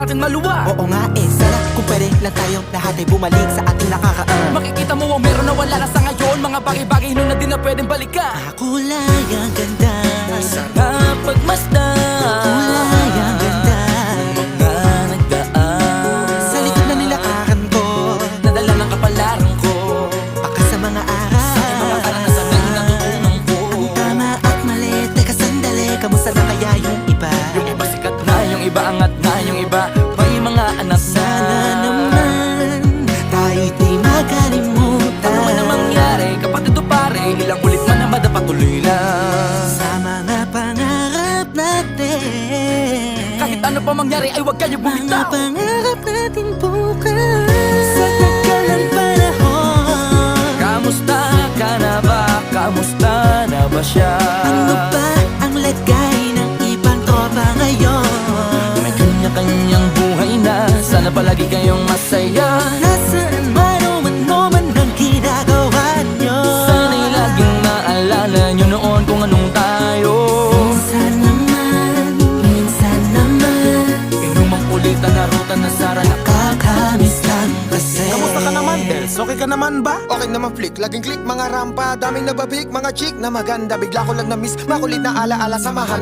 natin maluwa. Oo nga sana kung pwede lang tayong lahat ay bumalik sa ating nakakaan. Makikita mo ang meron na wala na sa ngayon. Mga bagay-bagay nun na di na pwedeng balikan. Kulay ang ganda, Sana pagmasdan. kulay ang ganda. Mga nagdaan Sa likod na nilakaran ko, nadala ng kapalaran ko. baka sa mga aral, Mga karanasan na natutunan ko. ang tama at mali. Teka sandali, kamusta na kaya yung iba? Yung iba sikat na, yung iba angat na, yung iba may mga anak na. Sana naman tayo'y di makalimutan. Ano man ang mangyari, kapag ito pare, ilang ulit man na madapatuloy lang. Sa mga pangarap natin, Kahit ano pa mangyari ay huwag kayo mga bumitaw. pangarap natin bukas. Sa tagal ng panahon, Kamusta ka na ba? Kamusta na ba siya? ano ba ang lagay ng ibang tropa ngayon? May kanya-kanyang buhay na, sana palagi kayong masaya. Nasaan man o ano man ang ginagawa nyo, Sana'y laging maalala nyo noon kung anong tayo. minsan naman Inumang ulitan na ruta na sara na. kakamiss lang kasi. Kamusta ka naman, Dels? Okay ka naman ba? Okay naman, flick. Laging click, mga rampa. Daming nababik, mga chick na maganda. Bigla ko lang na-miss, makulit na ala-ala sa mahal.